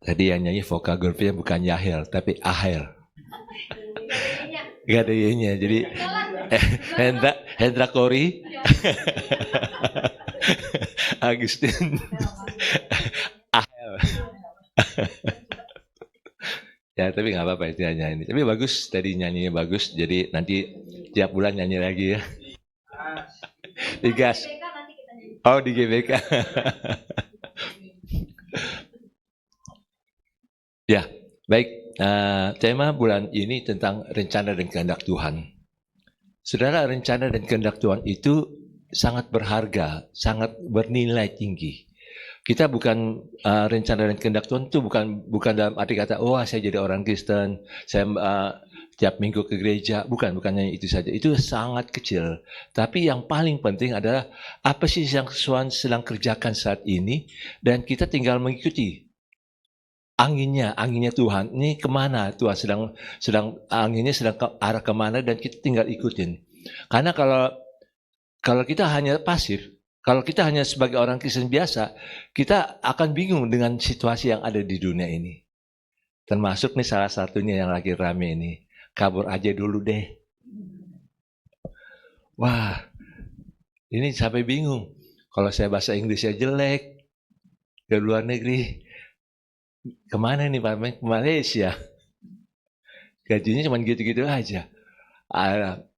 Tadi yang nyanyi vokagrafnya bukan Yahel, tapi Ahel. Gak ada Y-nya. Jadi Hendra Kori, Agustin, Ahel. Ya, tapi nggak apa-apa itu nyanyi. Tapi bagus, tadi nyanyinya bagus. Jadi nanti tiap bulan nyanyi lagi ya. Digas. Oh, di GBK. Ya, baik. Tema bulan ini tentang rencana dan kehendak Tuhan. Saudara, rencana dan kehendak Tuhan itu sangat berharga, sangat bernilai tinggi. Kita bukan rencana dan kehendak Tuhan itu bukan dalam arti kata, oh saya jadi orang Kristen, saya tiap minggu ke gereja, bukannya itu saja. Itu sangat kecil. Tapi yang paling penting adalah apa sih yang Tuhan sedang kerjakan saat ini, dan kita tinggal mengikuti anginnya Tuhan. Ini kemana Tuhan sedang anginnya sedang ke arah kemana, dan kita tinggal ikutin. Karena kalau kita hanya pasif, kalau kita hanya sebagai orang Kristen biasa, kita akan bingung dengan situasi yang ada di dunia ini. Termasuk nih salah satunya yang lagi rame ini, kabur aja dulu deh. Wah, ini sampai bingung. Kalau saya bahasa Inggrisnya jelek, ke luar negeri, kemana nih Pak? Ke Malaysia. Gajinya cuma gitu-gitu aja.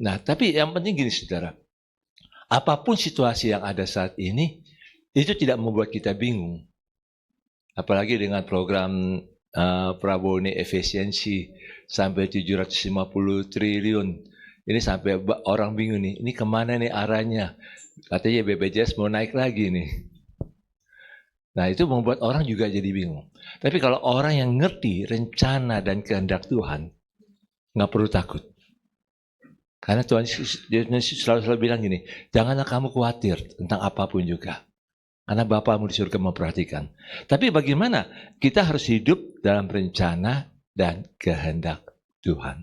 Nah, tapi yang penting gini saudara, apapun situasi yang ada saat ini, itu tidak membuat kita bingung. Apalagi dengan program Prabowo ini efisiensi sampai 750 triliun. Ini sampai orang bingung nih, ini kemana nih arahnya? Katanya BPJS mau naik lagi nih. Nah, itu membuat orang juga jadi bingung. Tapi kalau orang yang ngerti rencana dan kehendak Tuhan, nggak perlu takut. Karena Tuhan selalu bilang gini, janganlah kamu khawatir tentang apapun juga. Karena Bapamu di surga memperhatikan. Tapi bagaimana kita harus hidup dalam rencana dan kehendak Tuhan.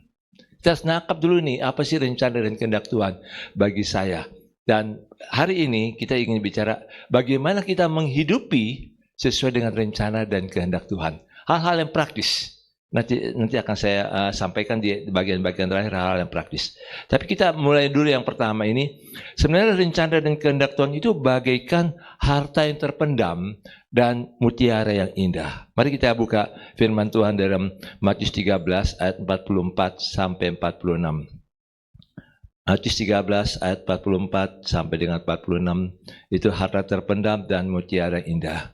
Kita harus nangkap dulu nih, apa sih rencana dan kehendak Tuhan bagi saya. Dan hari ini kita ingin bicara bagaimana kita menghidupi sesuai dengan rencana dan kehendak Tuhan. Hal-hal yang praktis. Nanti akan saya sampaikan di bagian-bagian terakhir hal-hal yang praktis. Tapi kita mulai dulu yang pertama ini. Sebenarnya rencana dan kehendak Tuhan itu bagaikan harta yang terpendam dan mutiara yang indah. Mari kita buka firman Tuhan dalam Matius 13 ayat 44 sampai 46. Matius 13 ayat 44 sampai dengan 46 itu harta terpendam dan mutiara yang indah.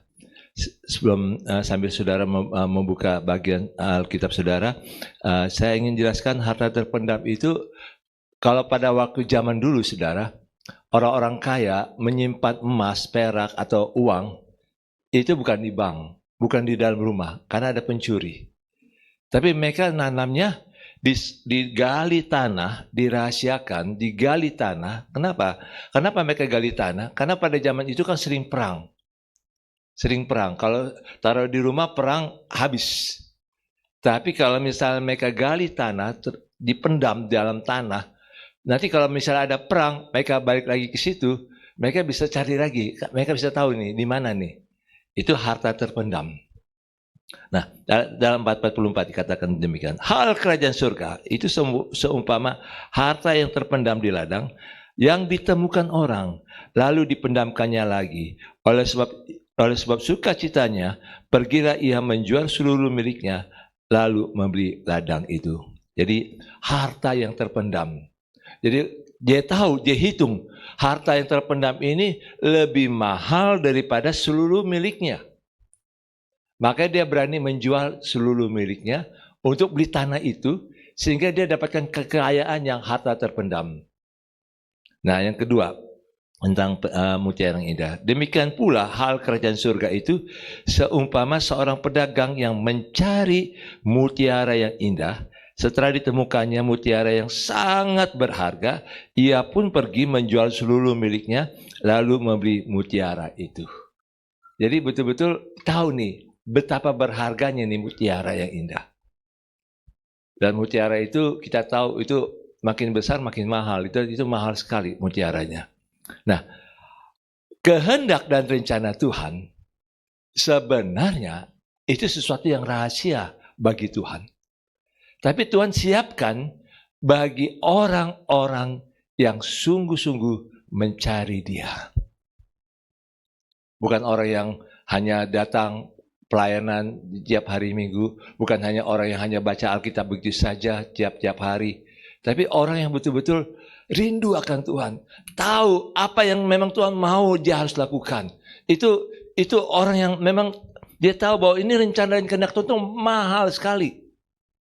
Sebelum sambil saudara membuka bagian Alkitab saudara, saya ingin jelaskan harta terpendam itu, kalau pada waktu zaman dulu saudara, orang-orang kaya menyimpan emas, perak atau uang, itu bukan di bank, bukan di dalam rumah, karena ada pencuri. Tapi mereka nanamnya digali tanah, dirahasiakan, digali tanah. Kenapa? Kenapa mereka gali tanah? Karena pada zaman itu kan sering perang. Kalau taruh di rumah perang habis. Tapi kalau misalnya mereka gali tanah, dipendam dalam tanah, nanti kalau misalnya ada perang, mereka balik lagi ke situ, mereka bisa cari lagi, mereka bisa tahu nih di mana nih. Itu harta terpendam. Nah, dalam 444 dikatakan demikian. Hal kerajaan surga itu seumpama harta yang terpendam di ladang, yang ditemukan orang, lalu dipendamkannya lagi. Oleh sebab sukacitanya, pergilah ia menjual seluruh miliknya, lalu membeli ladang itu. Jadi harta yang terpendam. Jadi dia tahu, dia hitung, harta yang terpendam ini lebih mahal daripada seluruh miliknya. Maka dia berani menjual seluruh miliknya untuk beli tanah itu, sehingga dia dapatkan kekayaan yang harta terpendam. Nah, yang kedua, tentang mutiara yang indah. Demikian pula hal kerajaan surga itu seumpama seorang pedagang yang mencari mutiara yang indah. Setelah ditemukannya mutiara yang sangat berharga, ia pun pergi menjual seluruh miliknya, lalu membeli mutiara itu. Jadi betul-betul tahu nih betapa berharganya nih mutiara yang indah. Dan mutiara itu kita tahu itu makin besar makin mahal. Itu mahal sekali mutiaranya. Nah, kehendak dan rencana Tuhan sebenarnya Itu sesuatu yang rahasia bagi Tuhan. Tapi Tuhan siapkan bagi orang-orang yang sungguh-sungguh mencari Dia. Bukan orang yang hanya datang pelayanan tiap hari Minggu, bukan hanya orang yang hanya baca Alkitab begitu saja tiap-tiap hari, tapi orang yang betul-betul rindu akan Tuhan, tahu apa yang memang Tuhan mau dia harus lakukan. Itu orang yang memang dia tahu bahwa ini rencana dan kehendak Tuhan itu mahal sekali.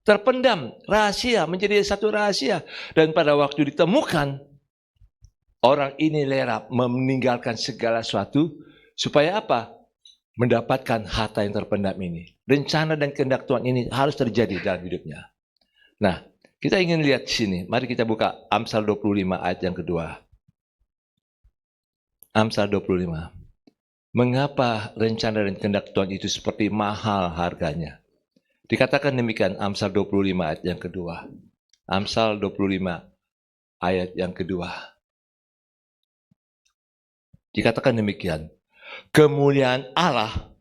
Terpendam, rahasia, menjadi satu rahasia. Dan pada waktu ditemukan, orang ini rela meninggalkan segala sesuatu, supaya apa? Mendapatkan harta yang terpendam ini. Rencana dan kehendak Tuhan ini harus terjadi dalam hidupnya. Nah, kita ingin lihat di sini. Mari kita buka Amsal 25 ayat yang kedua. Amsal 25. Mengapa rencana dan kehendak Tuhan itu seperti mahal harganya? Dikatakan demikian Amsal 25 ayat yang kedua. Amsal 25 ayat yang kedua. Dikatakan demikian. Kemuliaan Allah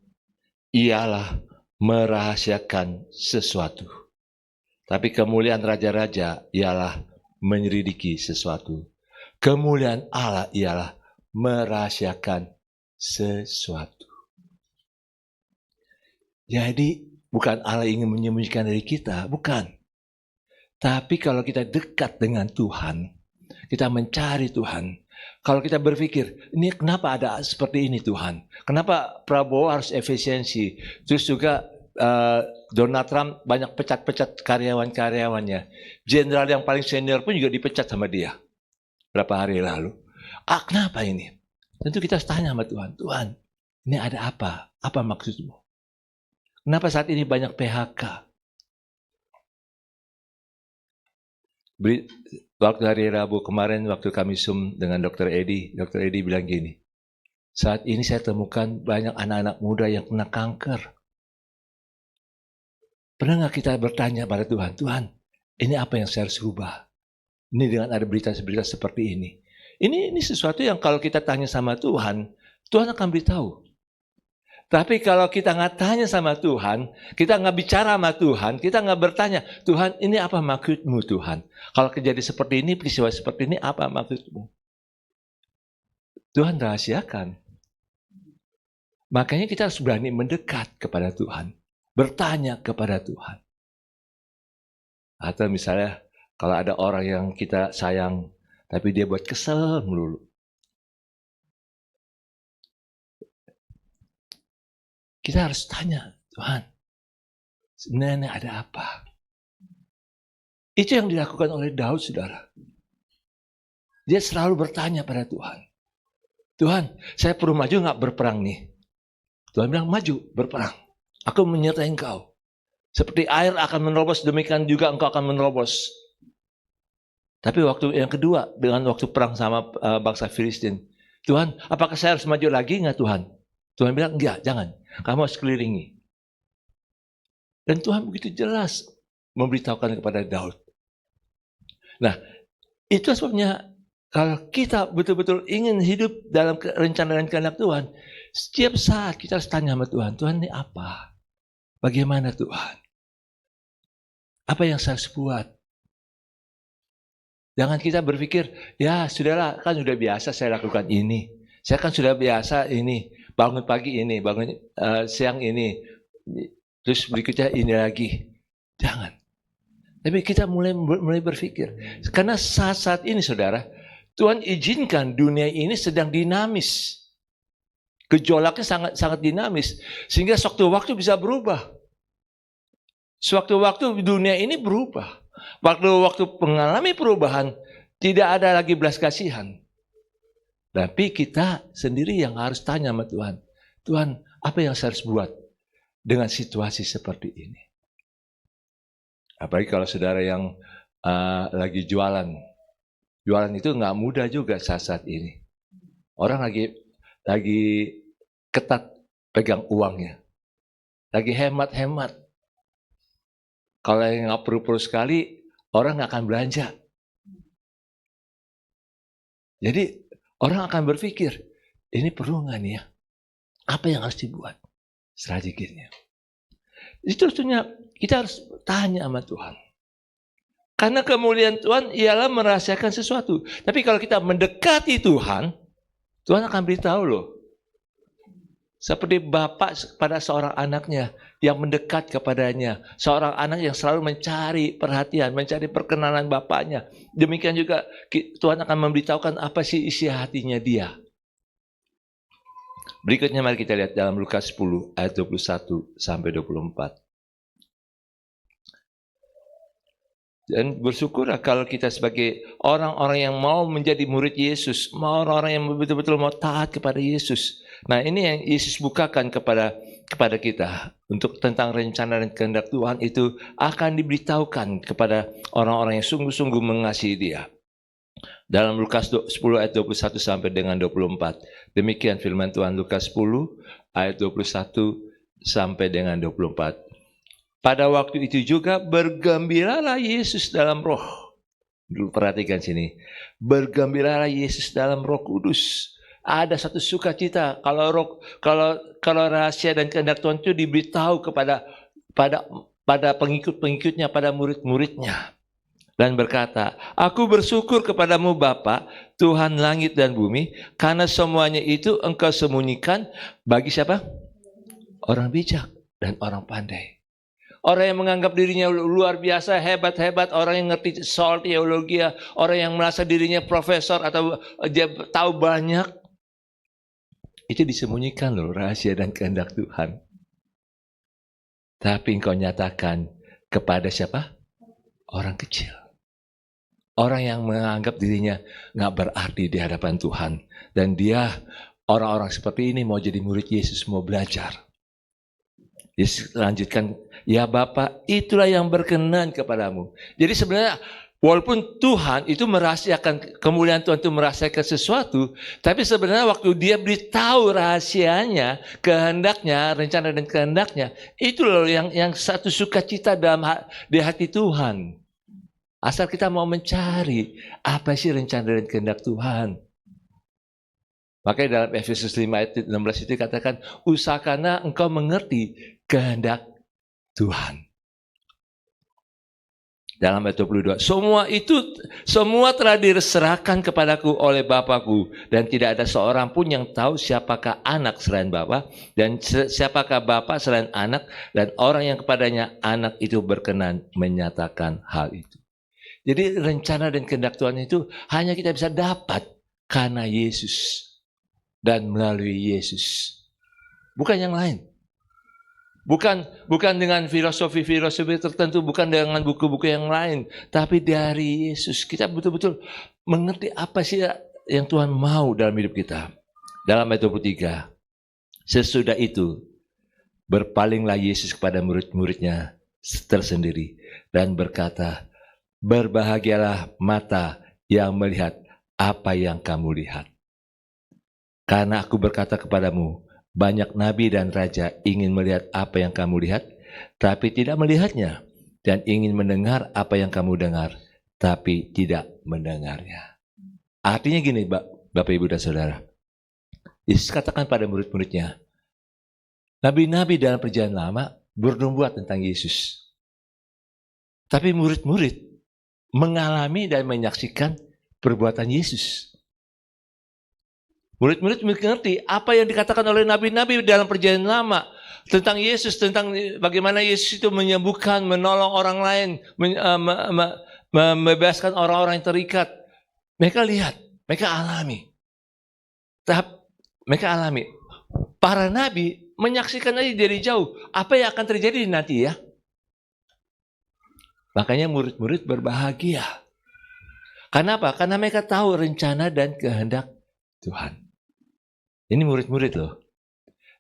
ialah merahasiakan sesuatu. Tapi kemuliaan raja-raja ialah menyelidiki sesuatu. Kemuliaan Allah ialah merahasiakan sesuatu. Jadi bukan Allah ingin menyembunyikan dari kita, bukan. Tapi kalau kita dekat dengan Tuhan, kita mencari Tuhan. Kalau kita berpikir, ini kenapa ada seperti ini Tuhan? Kenapa Prabowo harus efisiensi? Terus juga Donald Trump banyak pecat-pecat karyawan-karyawannya. Jenderal yang paling senior pun juga dipecat sama dia. Berapa hari lalu. Kenapa ini? Tentu kita tanya sama Tuhan. Tuhan, ini ada apa? Apa maksudmu? Kenapa saat ini banyak PHK? Waktu hari Rabu kemarin, waktu kami Zoom dengan Dr. Edi bilang gini, saat ini saya temukan banyak anak-anak muda yang kena kanker. Pernah nggak kita bertanya pada Tuhan, Tuhan, ini apa yang saya harus ubah? Ini dengan ada berita-berita seperti ini. Ini sesuatu yang kalau kita tanya sama Tuhan, Tuhan akan beritahu. Tapi kalau kita nggak tanya sama Tuhan, kita nggak bicara sama Tuhan, kita nggak bertanya, Tuhan ini apa maksudmu Tuhan? Kalau kejadian seperti ini, peristiwa seperti ini, apa maksudmu? Tuhan rahasiakan. Makanya kita harus berani mendekat kepada Tuhan, bertanya kepada Tuhan. Atau misalnya, kalau ada orang yang kita sayang, tapi dia buat kesel melulu. Kita harus tanya, Tuhan, sebenarnya ada apa? Itu yang dilakukan oleh Daud, saudara. Dia selalu bertanya pada Tuhan. Tuhan, saya perlu maju nggak berperang nih? Tuhan bilang, maju, berperang. Aku menyertai engkau. Seperti air akan menerobos, demikian juga engkau akan menerobos. Tapi waktu yang kedua, dengan waktu perang sama bangsa Filistin, Tuhan, apakah saya harus maju lagi nggak Tuhan? Tuhan bilang, enggak, jangan. Kamu harus kelilingi. Dan Tuhan begitu jelas memberitahukan kepada Daud. Nah, itu sebabnya kalau kita betul-betul ingin hidup dalam rencana dan kehendak Tuhan, setiap saat kita harus tanya sama Tuhan, Tuhan ini apa? Bagaimana Tuhan? Apa yang saya harus buat? Jangan kita berpikir, ya sudahlah, kan sudah biasa saya lakukan ini. Saya kan sudah biasa ini, bangun pagi ini, bangun siang ini, terus berikutnya ini lagi. Jangan. Tapi kita mulai berpikir. Karena saat-saat ini saudara, Tuhan izinkan dunia ini sedang dinamis. Gejolaknya sangat dinamis. Sehingga sewaktu-waktu bisa berubah. Sewaktu-waktu dunia ini berubah. Waktu mengalami perubahan, tidak ada lagi belas kasihan. Tapi kita sendiri yang harus tanya sama Tuhan. Tuhan, apa yang saya harus buat dengan situasi seperti ini? Apalagi kalau saudara yang lagi jualan. Jualan itu nggak mudah juga saat ini. Orang lagi ketat pegang uangnya. Lagi hemat-hemat. Kalau yang nggak perlu-perlu sekali, orang nggak akan belanja. Jadi orang akan berpikir, ini perlu nggak nih ya? Apa yang harus dibuat? Strateginya. Itu artinya kita harus tanya sama Tuhan. Karena kemuliaan Tuhan ialah merahasiakan sesuatu. Tapi kalau kita mendekati Tuhan, Tuhan akan beritahu loh. Seperti bapak pada seorang anaknya yang mendekat kepadanya. Seorang anak yang selalu mencari perhatian, mencari perkenanan bapaknya. Demikian juga Tuhan akan memberitahukan apa sih isi hatinya dia. Berikutnya mari kita lihat dalam Lukas 10 ayat 21 sampai 24. Dan bersyukurlah kalau kita sebagai orang-orang yang mau menjadi murid Yesus, orang-orang yang betul-betul mau taat kepada Yesus. Nah, ini yang Yesus bukakan kepada kita untuk tentang rencana dan kehendak Tuhan itu akan diberitahukan kepada orang-orang yang sungguh-sungguh mengasihi Dia. Dalam Lukas 10 ayat 21 sampai dengan 24. Demikian firman Tuhan, Lukas 10 ayat 21 sampai dengan 24. Pada waktu itu juga bergembiralah Yesus dalam roh. Dulu perhatikan sini. Bergembiralah Yesus dalam Roh Kudus. Ada satu sukacita kalau rahasia dan kehendak Tuhan itu diberitahu pada pengikut-pengikutnya, pada murid-muridnya. Dan berkata, aku bersyukur kepadamu Bapa, Tuhan langit dan bumi, karena semuanya itu engkau sembunyikan bagi siapa? Orang bijak dan orang pandai. Orang yang menganggap dirinya luar biasa, hebat-hebat, orang yang ngerti soal teologi, orang yang merasa dirinya profesor atau dia tahu banyak, itu disembunyikan loh rahasia dan kehendak Tuhan. Tapi engkau nyatakan kepada siapa? Orang kecil. Orang yang menganggap dirinya nggak berarti di hadapan Tuhan. Dan dia, orang-orang seperti ini mau jadi murid Yesus, mau belajar. Yesus lanjutkan, ya Bapa, itulah yang berkenan kepadamu. Jadi sebenarnya walaupun Tuhan itu merahasiakan, kemuliaan Tuhan itu merahasiakan sesuatu, tapi sebenarnya waktu dia beritahu rahasianya, kehendaknya, rencana dan kehendaknya, itu loh yang satu sukacita di hati Tuhan. Asal kita mau mencari apa sih rencana dan kehendak Tuhan. Makanya dalam Efesus 5 ayat 16 itu katakan, usahakanlah engkau mengerti kehendak Tuhan. Dalam ayat 22, semua telah diserahkan kepadaku oleh Bapakku, dan tidak ada seorang pun yang tahu siapakah anak selain Bapa, dan siapakah Bapa selain anak, dan orang yang kepadanya anak itu berkenan menyatakan hal itu. Jadi rencana dan kehendak Tuhan itu hanya kita bisa dapat karena Yesus dan melalui Yesus. Bukan yang lain. Bukan dengan filosofi-filosofi tertentu, bukan dengan buku-buku yang lain, tapi dari Yesus. Kita betul-betul mengerti apa sih yang Tuhan mau dalam hidup kita. Dalam ayat 23, sesudah itu berpalinglah Yesus kepada murid-muridnya tersendiri dan berkata, berbahagialah mata yang melihat apa yang kamu lihat. Karena aku berkata kepadamu, banyak nabi dan raja ingin melihat apa yang kamu lihat, tapi tidak melihatnya. Dan ingin mendengar apa yang kamu dengar, tapi tidak mendengarnya. Artinya gini, Bapak, Ibu, dan Saudara. Yesus katakan pada murid-muridnya, nabi-nabi dalam perjanjian lama bernubuat tentang Yesus. Tapi murid-murid mengalami dan menyaksikan perbuatan Yesus. Murid-murid mengerti apa yang dikatakan oleh nabi-nabi dalam perjanjian lama tentang Yesus, tentang bagaimana Yesus itu menyembuhkan, menolong orang lain, membebaskan orang-orang yang terikat. Mereka lihat, mereka alami. Mereka alami. Para nabi menyaksikan aja dari jauh apa yang akan terjadi nanti ya. Makanya murid-murid berbahagia. Kenapa? Karena mereka tahu rencana dan kehendak Tuhan. Ini murid-murid loh.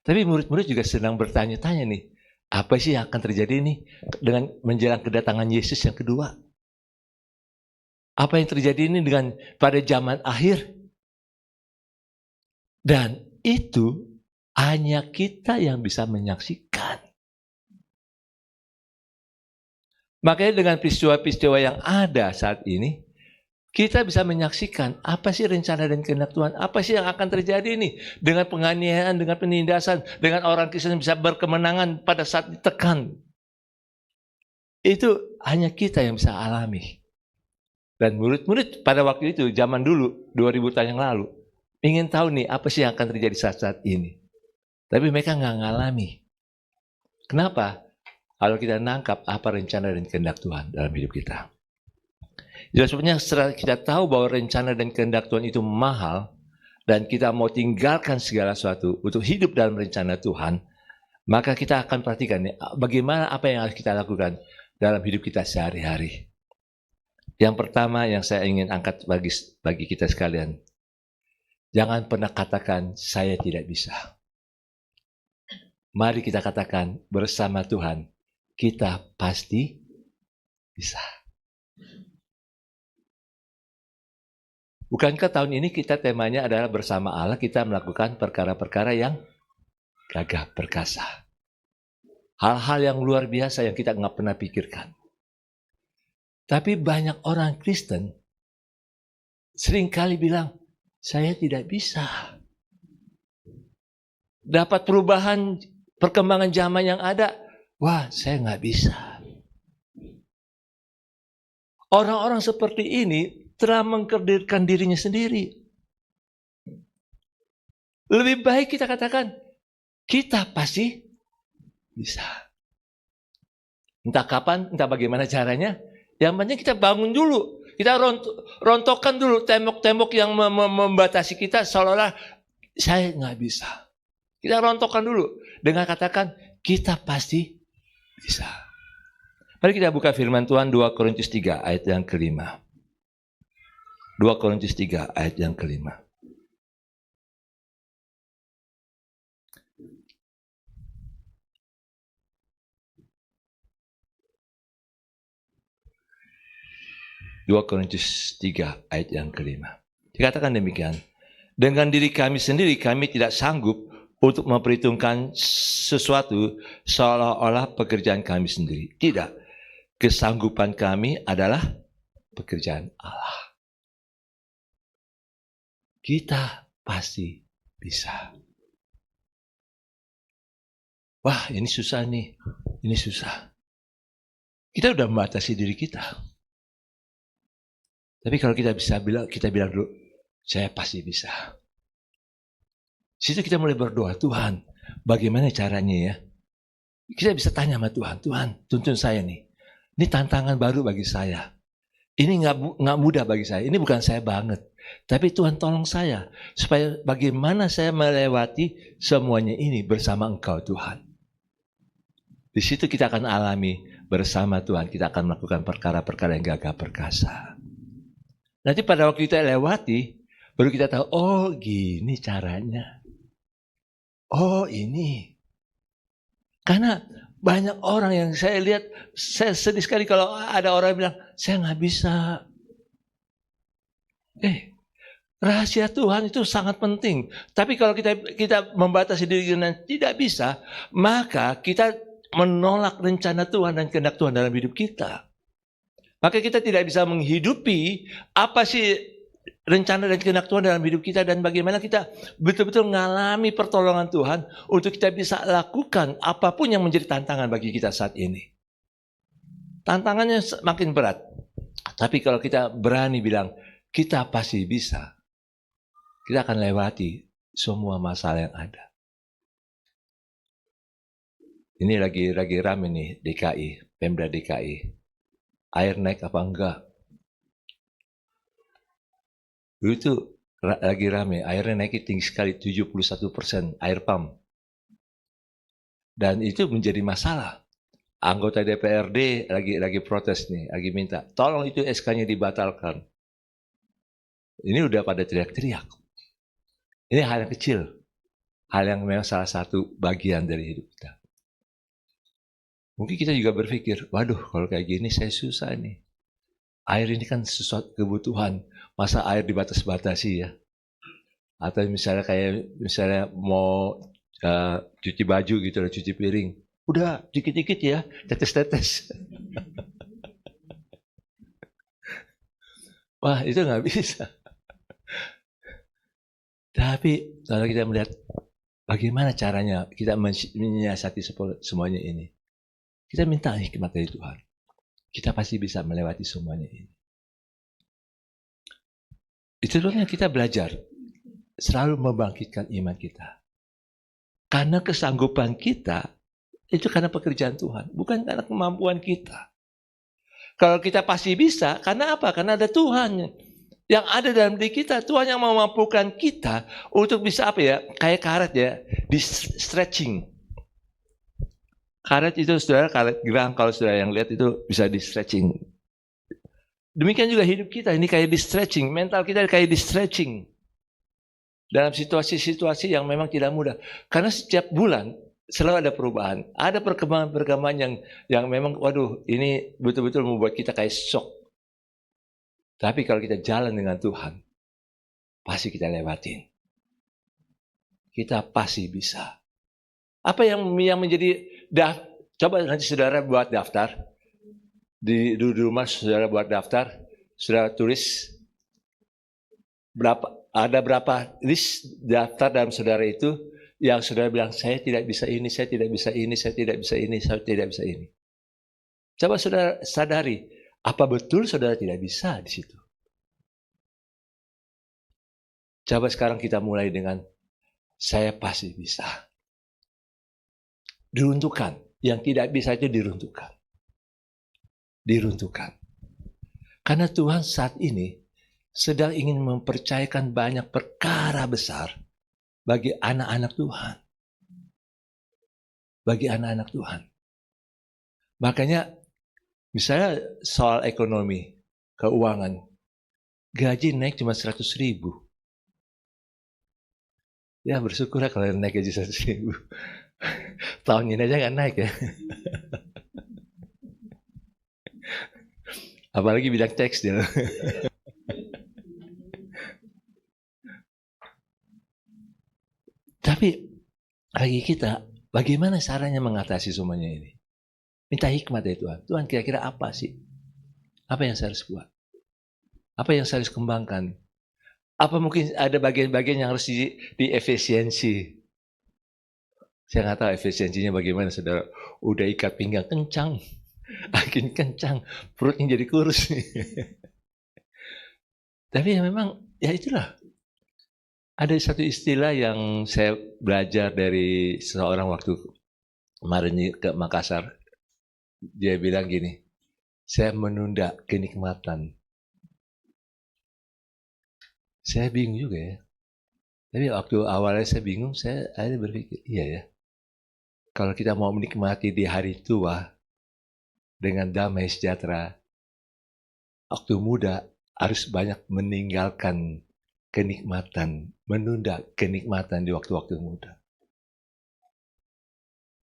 Tapi murid-murid juga sedang bertanya-tanya nih. Apa sih yang akan terjadi nih dengan menjelang kedatangan Yesus yang kedua? Apa yang terjadi ini dengan pada zaman akhir? Dan itu hanya kita yang bisa menyaksikan. Makanya dengan peristiwa-peristiwa yang ada saat ini, kita bisa menyaksikan apa sih rencana dan kehendak Tuhan, apa sih yang akan terjadi nih dengan penganiayaan, dengan penindasan, dengan orang Kristen bisa berkemenangan pada saat ditekan. Itu hanya kita yang bisa alami. Dan murid-murid pada waktu itu, zaman dulu, 2000 tahun yang lalu, ingin tahu nih apa sih yang akan terjadi saat-saat ini. Tapi mereka nggak ngalami. Kenapa? Kalau kita nangkap apa rencana dan kehendak Tuhan dalam hidup kita. Jadi sebenarnya setelah kita tahu bahwa rencana dan kehendak Tuhan itu mahal, dan kita mau tinggalkan segala sesuatu untuk hidup dalam rencana Tuhan, maka kita akan perhatikan nih, bagaimana apa yang harus kita lakukan dalam hidup kita sehari-hari. Yang pertama yang saya ingin angkat bagi kita sekalian, jangan pernah katakan saya tidak bisa. Mari kita katakan bersama Tuhan, kita pasti bisa. Bukankah tahun ini kita temanya adalah bersama Allah kita melakukan perkara-perkara yang gagah perkasa. Hal-hal yang luar biasa yang kita nggak pernah pikirkan. Tapi banyak orang Kristen seringkali bilang, saya tidak bisa. Dapat perubahan, perkembangan zaman yang ada, wah saya nggak bisa. Orang-orang seperti ini telah mengkerdilkan dirinya sendiri. Lebih baik kita katakan, kita pasti bisa. Entah kapan, entah bagaimana caranya, yang penting kita bangun dulu. Kita rontokkan dulu tembok-tembok yang membatasi kita seolah-olah saya nggak bisa. Kita rontokkan dulu dengan katakan kita pasti bisa. Mari kita buka firman Tuhan 2 Korintus 3 ayat yang kelima. 2 Korintus 3 ayat yang kelima. Dua Korintus 3 ayat yang kelima. Dikatakan demikian. Dengan diri kami sendiri kami tidak sanggup untuk memperhitungkan sesuatu seolah-olah pekerjaan kami sendiri. Tidak. Kesanggupan kami adalah pekerjaan Allah. Kita pasti bisa. Wah, ini susah nih. Ini susah. Kita udah membatasi diri kita. Tapi kalau kita bilang dulu, saya pasti bisa. Situ kita mulai berdoa, Tuhan, bagaimana caranya ya? Kita bisa tanya sama Tuhan, Tuhan, tuntun saya nih. Ini tantangan baru bagi saya. Ini nggak mudah bagi saya. Ini bukan saya banget. Tapi Tuhan tolong saya supaya bagaimana saya melewati semuanya ini bersama Engkau Tuhan. Di situ kita akan alami bersama Tuhan. Kita akan melakukan perkara-perkara yang gagah perkasa. Nanti pada waktu kita lewati, baru kita tahu, oh gini caranya. Oh ini. Karena banyak orang yang saya lihat, saya sedih sekali kalau ada orang yang bilang, saya nggak bisa. Rahasia Tuhan itu sangat penting. Tapi kalau kita membatasi diri dan tidak bisa, maka kita menolak rencana Tuhan dan kehendak Tuhan dalam hidup kita. Maka kita tidak bisa menghidupi apa sih rencana dan kehendak Tuhan dalam hidup kita dan bagaimana kita betul-betul mengalami pertolongan Tuhan untuk kita bisa lakukan apapun yang menjadi tantangan bagi kita saat ini. Tantangannya makin berat. Tapi kalau kita berani bilang, kita pasti bisa. Kita akan lewati semua masalah yang ada. Ini lagi rame nih DKI, Pemda DKI. Air naik apa enggak? Dulu itu lagi rame, airnya naik tinggi sekali 71% air pump. Dan itu menjadi masalah. Anggota DPRD lagi protes nih, lagi minta, tolong itu SK-nya dibatalkan. Ini udah pada teriak-teriak. Ini hal yang kecil. Hal yang memang salah satu bagian dari hidup kita. Mungkin kita juga berpikir, waduh kalau kayak gini saya susah nih. Air ini kan sesuatu kebutuhan. Masa air dibatas-batasi ya? Atau misalnya mau cuci baju gitu, cuci piring. Udah dikit-dikit ya, tetes-tetes. Wah, itu nggak bisa. Tapi kalau kita melihat bagaimana caranya kita menyiasati semuanya ini, kita minta hikmat dari Tuhan. Kita pasti bisa melewati semuanya ini. Itu sebabnya kita belajar selalu membangkitkan iman kita. Karena kesanggupan kita itu karena pekerjaan Tuhan, bukan karena kemampuan kita. Kalau kita pasti bisa, karena apa? Karena ada Tuhan yang ada dalam diri kita. Tuhan yang memampukan kita untuk bisa apa ya? Kayak karet ya, di stretching. Karet itu saudara, karet gerang kalau saudara yang lihat itu bisa di stretching. Demikian juga hidup kita, ini kayak di stretching. Mental kita kayak di stretching. Dalam situasi-situasi yang memang tidak mudah. Karena setiap bulan selalu ada perubahan. Ada perkembangan-perkembangan yang memang, waduh, ini betul-betul membuat kita kayak shock. Tapi kalau kita jalan dengan Tuhan, pasti kita lewatin. Kita pasti bisa. Apa yang menjadi, coba nanti saudara buat daftar. Di rumah saudara buat daftar, saudara tulis ada berapa list daftar dalam saudara itu yang saudara bilang, saya tidak bisa ini, saya tidak bisa ini, saya tidak bisa ini, saya tidak bisa ini. Coba saudara sadari, apa betul saudara tidak bisa di situ? Coba sekarang kita mulai dengan, saya pasti bisa. Diruntuhkan, yang tidak bisa itu diruntuhkan. Diruntuhkan. Karena Tuhan saat ini sedang ingin mempercayakan banyak perkara besar bagi anak-anak Tuhan. Bagi anak-anak Tuhan. Makanya misalnya soal ekonomi, keuangan, gaji naik cuma 100.000. Ya bersyukurlah kalau naik gaji 100.000. Tahun ini aja nggak naik ya. Apalagi bidang tekstil. Tapi bagi kita, bagaimana caranya mengatasi semuanya ini? Minta hikmat dari Tuhan. Tuhan kira-kira apa sih? Apa yang saya harus buat? Apa yang saya harus kembangkan? Apa mungkin ada bagian-bagian yang harus diefisiensi? Saya nggak tahu efisiensinya bagaimana, saudara. Udah ikat pinggang kencang, makin kencang, perutnya jadi kurus. Tapi ya memang, ya itulah. Ada satu istilah yang saya belajar dari seorang waktu kemarin ke Makassar. Dia bilang gini, saya menunda kenikmatan. Saya bingung juga ya. Tapi waktu awalnya saya bingung, saya akhirnya berpikir, iya ya. Kalau kita mau menikmati di hari tua dengan damai sejahtera, waktu muda harus banyak meninggalkan kenikmatan, menunda kenikmatan di waktu-waktu muda.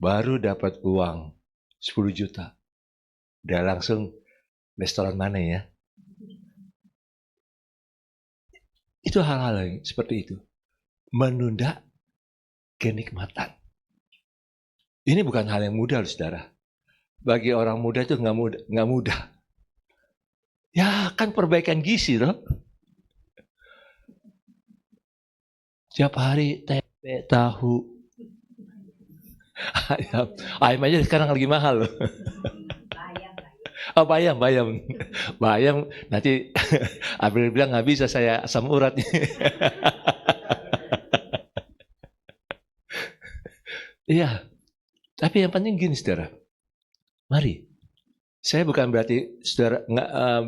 Baru dapat uang 10 juta, udah langsung restoran mana ya? Itu hal-hal yang seperti itu. Menunda kenikmatan. Ini bukan hal yang mudah, saudara. Bagi orang muda itu nggak mudah. Ya kan perbaikan gizi loh. Tiap hari tempe, tahu, ayam. Ayam aja sekarang lagi mahal loh. Oh, bayam. Bayam nanti April bilang nggak bisa saya asam urat. Iya. Tapi yang penting gini, saudara. Mari. Saya bukan berarti saudara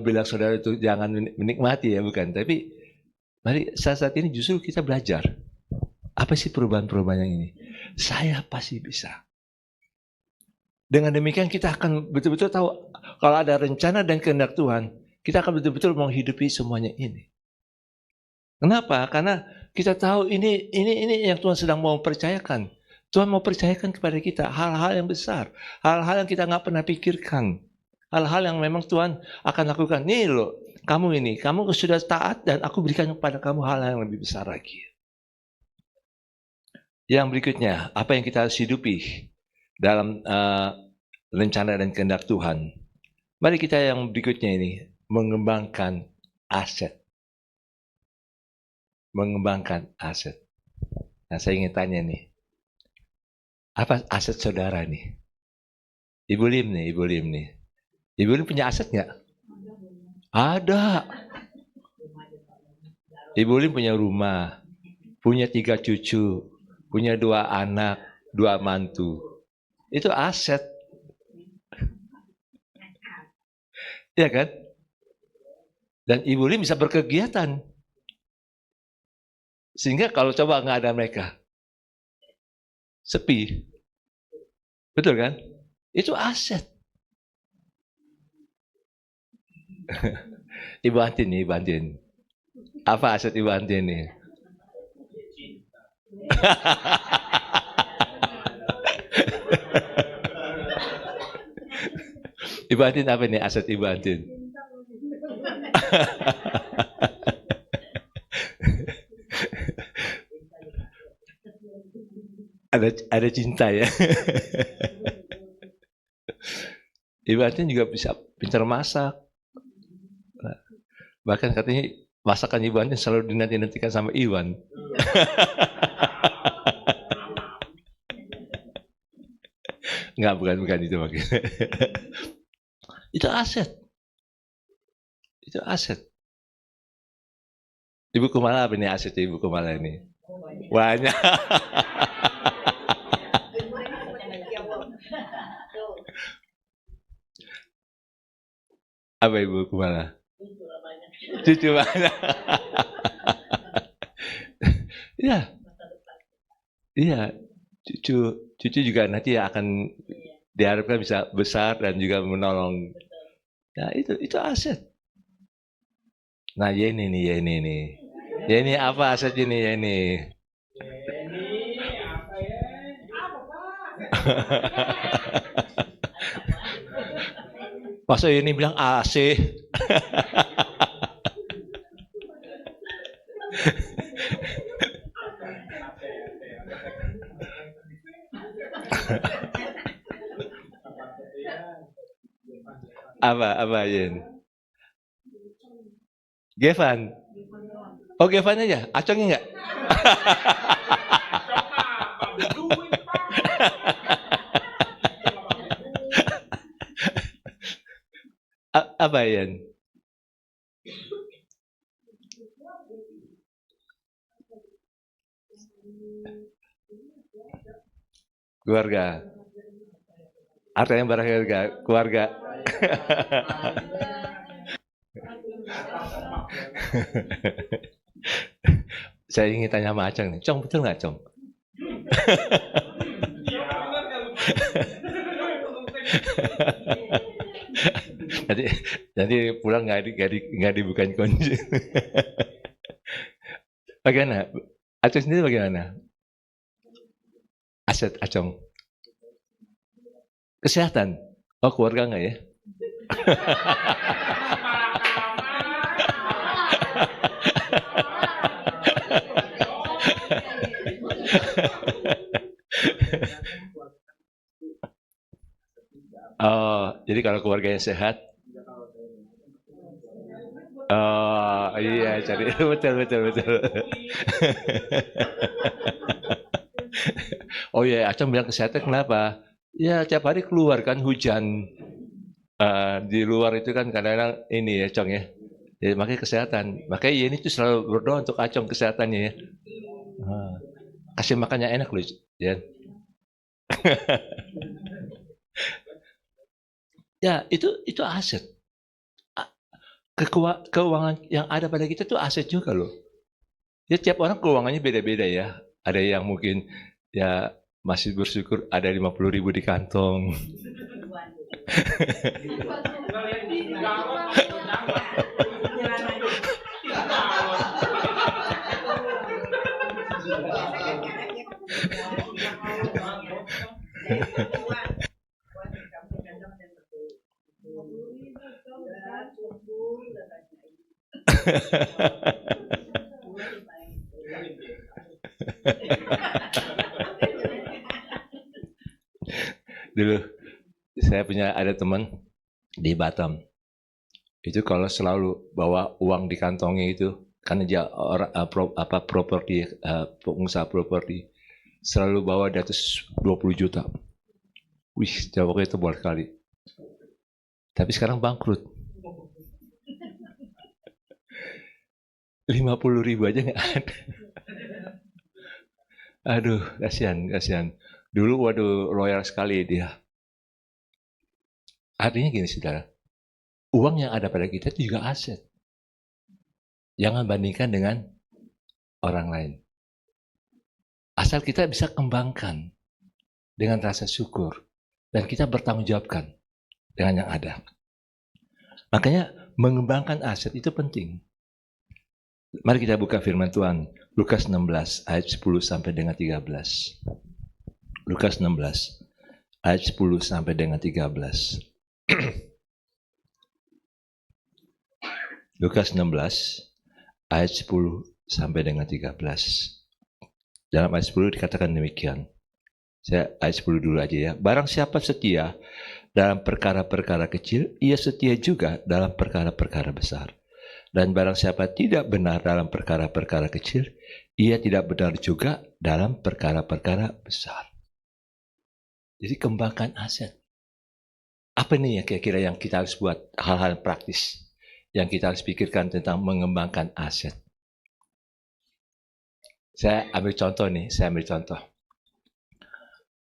bilang saudara itu jangan menikmati ya, bukan. Tapi mari saat ini justru kita belajar. Apa sih perubahan-perubahan yang ini? Saya pasti bisa. Dengan demikian kita akan betul-betul tahu kalau ada rencana dan kehendak Tuhan, kita akan betul-betul menghidupi semuanya ini. Kenapa? Karena kita tahu ini yang Tuhan sedang mau percayakan. Tuhan mau percayakan kepada kita hal-hal yang besar, hal-hal yang kita nggak pernah pikirkan, hal-hal yang memang Tuhan akan lakukan. Nih loh, kamu sudah taat dan aku berikan kepada kamu hal yang lebih besar lagi. Yang berikutnya, apa yang kita harus hidupi dalam rencana dan kehendak Tuhan. Mari kita yang berikutnya ini mengembangkan aset. Mengembangkan aset. Nah, saya ingin tanya nih, apa aset saudara nih? Ibu Lim nih. Ibu Lim punya aset nggak? Ada. Ibu Lim punya rumah, punya 3 cucu, punya 2 anak, 2 mantu. Itu aset. Iya kan? Dan Ibu Lim bisa berkegiatan. Sehingga kalau coba nggak ada mereka, sepi. Betul kan? Itu aset. Ibu Antin. Apa aset Ibu Antin nih? Ibu Antin apa nih aset Ibu Antin? ada cinta ya. Ibu Antin juga bisa pintar masak. Bahkan katanya masakan Ibu Antin selalu dinanti-nantikan sama Iwan. Enggak, bukan itu maksudnya. Itu aset. Ibu Kumala apa nih aset Ibu Kumala ini? Banyak. Apa Ibu Kumala? Cucu banyak. Iya, cucu juga nanti akan diharapkan bisa besar dan juga menolong. Nah, itu aset. Nah, Yeni nih. Yeni apa aset ini Yeni? Apa ya? Masa Yeni bilang AC? apa Yen? Gevan. Oh, Gevan aja. Acongnya enggak? Apa Yen? Keluarga. Harta yang berharga, keluarga. Saya ingin tanya sama Acong nih. Cong, betul nggak Cong? nanti pulang nggak dibukain kunci. Bagaimana? Acong sendiri bagaimana? Aset Acong. Kesehatan. Oh, keluarga nggak ya? Oh, jadi kalau keluarganya sehat. Oh, iya, cari betul. Oh iya, Acong bilang kesehatan kenapa? Ya tiap hari keluar kan hujan. Di luar itu kan kadang-kadang ini ya Cong ya. Jadi makanya kesehatan. Makanya ini tuh selalu berdoa untuk Acong kesehatannya ya. Kasih makannya enak loh ya. Ya itu aset. Keuangan yang ada pada kita tuh aset juga loh. Ya tiap orang keuangannya beda-beda ya. Ada yang mungkin ya masih bersyukur ada 50.000 di kantong. Dulu saya punya ada teman di Batam. Itu kalau selalu bawa uang di kantongnya itu, karena dia orang properti, pengusaha properti, selalu bawa di atas 20 juta. Wih, jawabnya itu boleh kali. Tapi sekarang bangkrut. 50.000 aja nggak ada. Aduh, kasihan. Dulu waduh loyal sekali dia. Artinya gini saudara, uang yang ada pada kita itu juga aset. Jangan bandingkan dengan orang lain. Asal kita bisa kembangkan dengan rasa syukur. Dan kita bertanggung jawabkan dengan yang ada. Makanya mengembangkan aset itu penting. Mari kita buka firman Tuhan. Lukas 16 ayat 10 sampai dengan 13. Lukas 16 ayat 10 sampai dengan 13. Lukas 16 ayat 10 sampai dengan 13. Dalam ayat 10 dikatakan demikian. Saya ayat 10 dulu aja ya. Barang siapa setia dalam perkara-perkara kecil, ia setia juga dalam perkara-perkara besar. Dan barang siapa tidak benar dalam perkara-perkara kecil, ia tidak benar juga dalam perkara-perkara besar. Jadi kembangkan aset. Apa nih ya kira-kira yang kita harus buat, hal-hal praktis yang kita harus pikirkan tentang mengembangkan aset. Saya ambil contoh.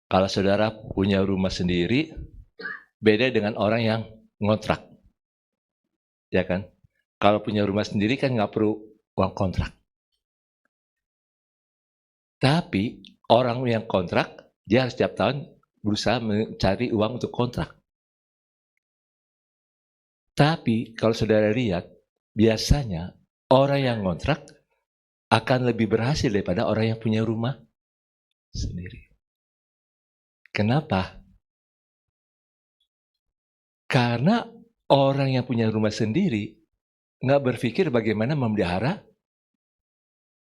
Kalau saudara punya rumah sendiri, beda dengan orang yang ngontrak. Ya kan? Kalau punya rumah sendiri kan nggak perlu uang kontrak. Tapi orang yang kontrak, dia harus setiap tahun berusaha mencari uang untuk kontrak. Tapi kalau saudara lihat, biasanya orang yang ngontrak akan lebih berhasil daripada orang yang punya rumah sendiri. Kenapa? Karena orang yang punya rumah sendiri nggak berpikir bagaimana memelihara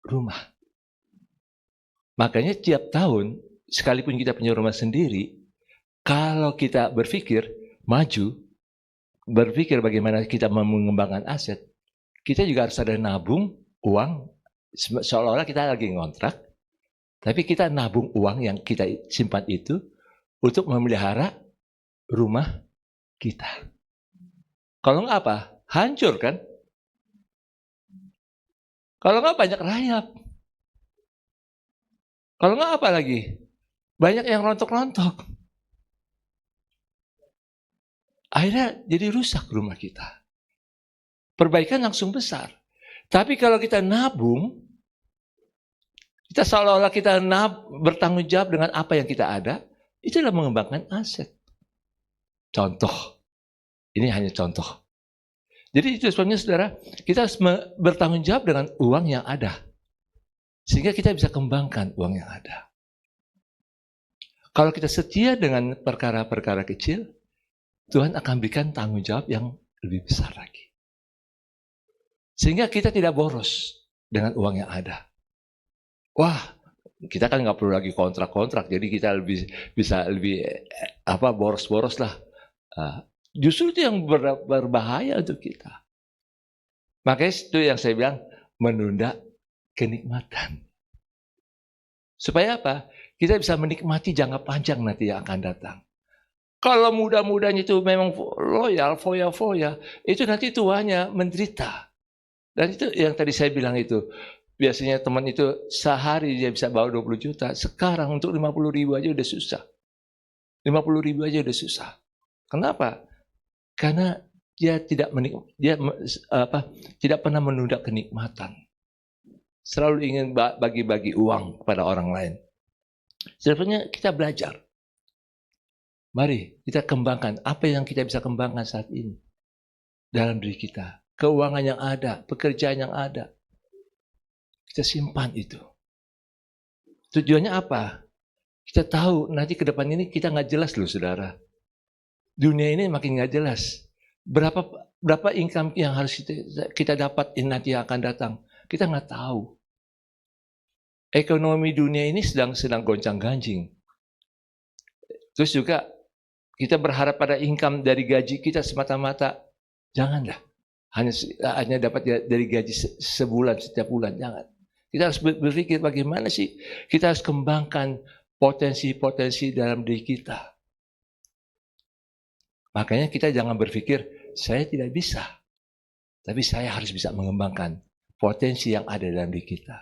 rumah. Makanya tiap tahun, sekalipun kita punya rumah sendiri, kalau kita berpikir maju, berpikir bagaimana kita mengembangkan aset, kita juga harus ada nabung uang, seolah-olah kita lagi ngontrak, tapi kita nabung uang yang kita simpan itu untuk memelihara rumah kita. Kalau nggak apa? Hancur kan? Kalau nggak banyak rayap. Kalau nggak apa lagi? Banyak yang rontok-rontok. Akhirnya jadi rusak rumah kita. Perbaikan langsung besar. Tapi kalau kita nabung, kita seolah-olah kita bertanggung jawab dengan apa yang kita ada, itulah mengembangkan aset. Contoh. Ini hanya contoh. Jadi itu sebabnya saudara, kita harus bertanggung jawab dengan uang yang ada. Sehingga kita bisa kembangkan uang yang ada. Kalau kita setia dengan perkara-perkara kecil, Tuhan akan berikan tanggung jawab yang lebih besar lagi. Sehingga kita tidak boros dengan uang yang ada. Wah, kita kan nggak perlu lagi kontrak-kontrak, jadi kita bisa lebih boros-boros lah. Justru itu yang berbahaya untuk kita. Makanya itu yang saya bilang, menunda kenikmatan. Supaya apa? Kita bisa menikmati jangka panjang nanti yang akan datang. Kalau muda-mudanya itu memang loyal, foya-foya, itu nanti tuanya menderita. Dan itu yang tadi saya bilang itu, biasanya teman itu sehari dia bisa bawa 20 juta, sekarang untuk 50.000 aja udah susah. 50.000 aja udah susah. Kenapa? Karena dia tidak pernah menunda kenikmatan. Selalu ingin bagi-bagi uang kepada orang lain. Sebenarnya kita belajar. Mari kita kembangkan apa yang kita bisa kembangkan saat ini dalam diri kita. Keuangan yang ada, pekerjaan yang ada. Kita simpan itu. Tujuannya apa? Kita tahu nanti ke depan ini kita nggak jelas loh saudara. Dunia ini makin nggak jelas. Berapa income yang harus kita dapat nanti yang akan datang. Kita nggak tahu. Ekonomi dunia ini sedang goncang-ganjing. Terus juga kita berharap pada income dari gaji kita semata-mata. Janganlah. hanya dapat dari gaji sebulan setiap bulan, jangan. Kita harus berpikir bagaimana sih kita harus kembangkan potensi-potensi dalam diri kita. Makanya kita jangan berpikir saya tidak bisa, tapi saya harus bisa mengembangkan potensi yang ada dalam diri kita.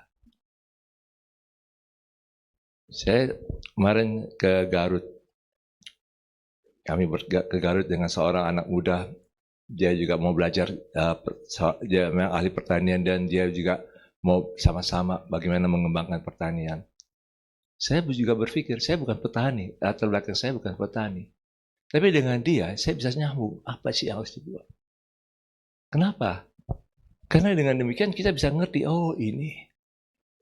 Saya kemarin ke Garut. Kami ke Garut dengan seorang anak muda. Dia juga mau belajar, dia memang ahli pertanian dan dia juga mau sama-sama bagaimana mengembangkan pertanian. Saya juga berpikir, saya bukan petani, latar belakang saya bukan petani. Tapi dengan dia, saya bisa nyambung, apa sih yang harus dibuat. Kenapa? Karena dengan demikian kita bisa ngerti, oh ini.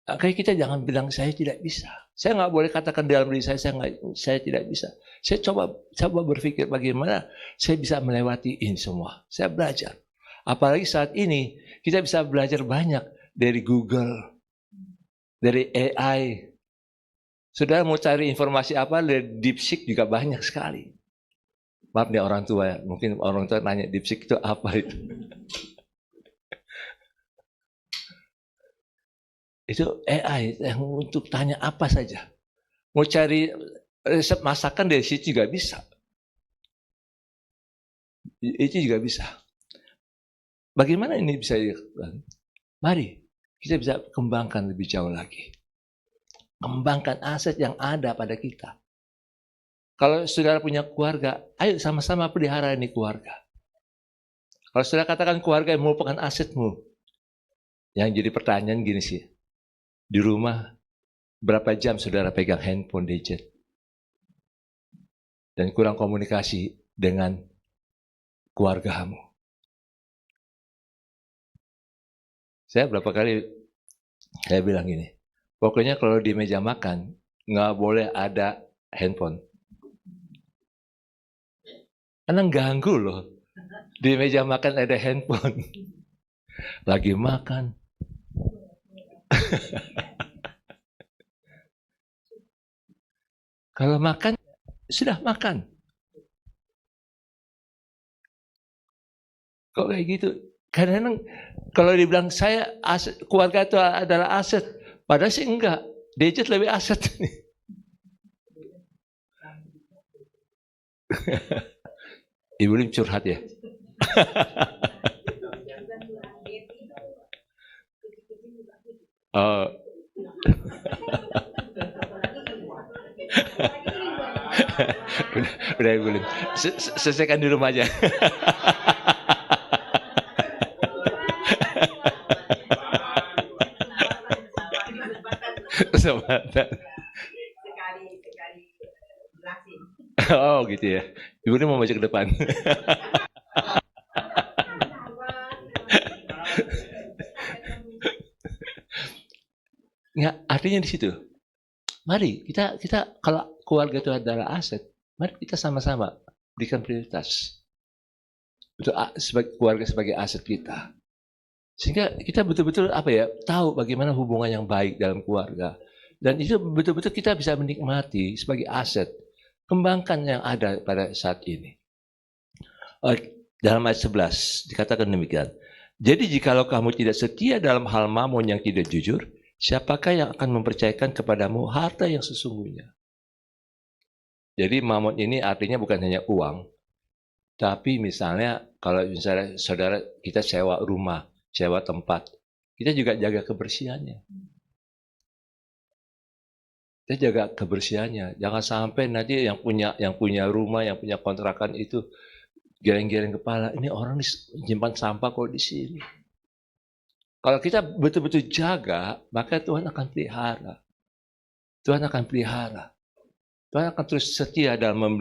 Kayak kita jangan bilang saya tidak bisa. Saya nggak boleh katakan dalam diri saya tidak bisa. Saya coba berpikir bagaimana saya bisa melewati ini semua. Saya belajar. Apalagi saat ini kita bisa belajar banyak dari Google, dari AI. Saudara mau cari informasi apa dari DeepSeek juga banyak sekali. Maaf nih orang tua ya, mungkin orang tua nanya DeepSeek itu apa itu. Itu AI yang untuk tanya apa saja. Mau cari resep masakan dari situ juga bisa. Itu juga bisa. Bagaimana ini bisa dilakukan? Mari kita bisa kembangkan lebih jauh lagi. Kembangkan aset yang ada pada kita. Kalau saudara punya keluarga, ayo sama-sama pelihara ini keluarga. Kalau saudara katakan keluarga yang merupakan asetmu, yang jadi pertanyaan gini sih. Di rumah, berapa jam saudara pegang handphone gadget? Dan kurang komunikasi dengan keluargamu. Saya berapa kali saya bilang gini, pokoknya kalau di meja makan, nggak boleh ada handphone. Karena ganggu loh. Di meja makan ada handphone. Lagi makan. Kalau makan, sudah makan. Kok kayak gitu? Kadang-kadang kalau dibilang saya aset, keluarga itu adalah aset, padahal sih enggak. Gadget lebih aset. Ibu Lim curhat ya. Oh. udah Ibu Lim. Selesaikan di rumah aja. Kesempatan. Oh gitu ya. Ibu Lim mau maju ke depan. Nggak, artinya di situ. Mari kita kalau keluarga itu adalah aset, mari kita sama-sama berikan prioritas untuk keluarga sebagai aset kita. Sehingga kita betul-betul tahu bagaimana hubungan yang baik dalam keluarga. Dan itu betul-betul kita bisa menikmati sebagai aset. Kembangkan yang ada pada saat ini. Dalam ayat 11 dikatakan demikian. Jadi jikalau kamu tidak setia dalam hal mamon yang tidak jujur, siapakah yang akan mempercayakan kepadamu harta yang sesungguhnya? Jadi mamon ini artinya bukan hanya uang, tapi misalnya kalau misalnya saudara kita sewa rumah, sewa tempat, kita juga jaga kebersihannya. Kita jaga kebersihannya. Jangan sampai nanti yang punya rumah, yang punya kontrakan itu gereng-gereng kepala. Ini orang nyimpan sampah kok di sini. Kalau kita betul-betul jaga, maka Tuhan akan pelihara. Tuhan akan pelihara. Tuhan akan terus setia dalam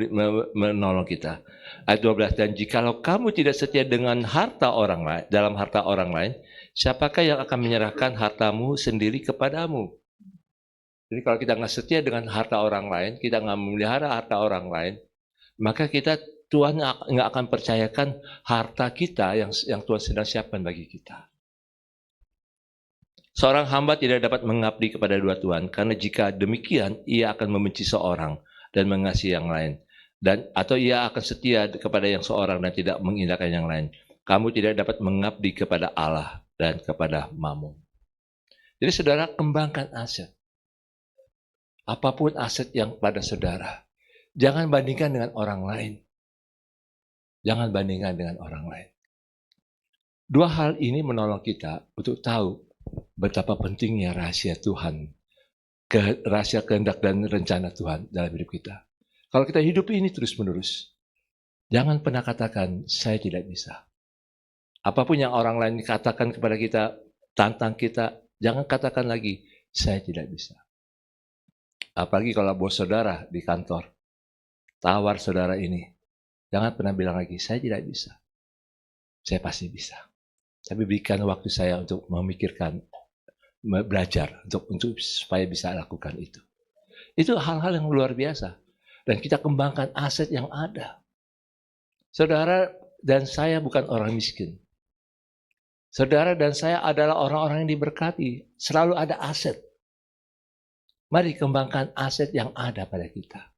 menolong kita. Ayat 12, dan jikalau kamu tidak setia dengan harta orang lain, dalam harta orang lain, siapakah yang akan menyerahkan hartamu sendiri kepadamu? Jadi kalau kita nggak setia dengan harta orang lain, kita nggak memelihara harta orang lain, maka Tuhan nggak akan percayakan harta kita yang Tuhan sedang siapkan bagi kita. Seorang hamba tidak dapat mengabdi kepada dua Tuhan, karena jika demikian, ia akan membenci seorang dan mengasihi yang lain. Atau ia akan setia kepada yang seorang dan tidak mengindahkan yang lain. kamu tidak dapat mengabdi kepada Allah dan kepada Mamon. Jadi saudara, kembangkan aset. Apapun aset yang pada saudara, jangan bandingkan dengan orang lain. Jangan bandingkan dengan orang lain. Dua hal ini menolong kita untuk tahu betapa pentingnya rahasia Tuhan, rahasia kehendak dan rencana Tuhan dalam hidup kita. Kalau kita hidup ini terus-menerus, jangan pernah katakan, saya tidak bisa. Apapun yang orang lain katakan kepada kita, tantang kita, jangan katakan lagi, saya tidak bisa. Apalagi kalau bos saudara di kantor, tawar saudara ini, jangan pernah bilang lagi, saya tidak bisa. Saya pasti bisa. Tapi berikan waktu saya untuk memikirkan, belajar, untuk supaya bisa lakukan itu. Itu hal-hal yang luar biasa. Dan kita kembangkan aset yang ada. Saudara dan saya bukan orang miskin. Saudara dan saya adalah orang-orang yang diberkati. Selalu ada aset. Mari kembangkan aset yang ada pada kita.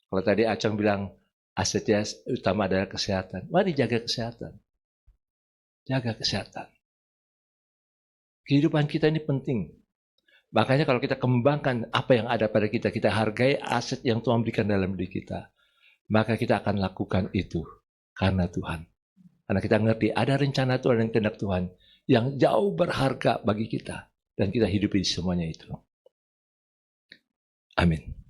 Kalau tadi Acong bilang, asetnya utama adalah kesehatan. Mari jaga kesehatan. Jaga kesehatan. Kehidupan kita ini penting. Makanya kalau kita kembangkan apa yang ada pada kita, kita hargai aset yang Tuhan berikan dalam diri kita, maka kita akan lakukan itu karena Tuhan. Karena kita ngerti ada rencana Tuhan dan kehendak Tuhan yang jauh berharga bagi kita. Dan kita hidupi semuanya itu. Amin.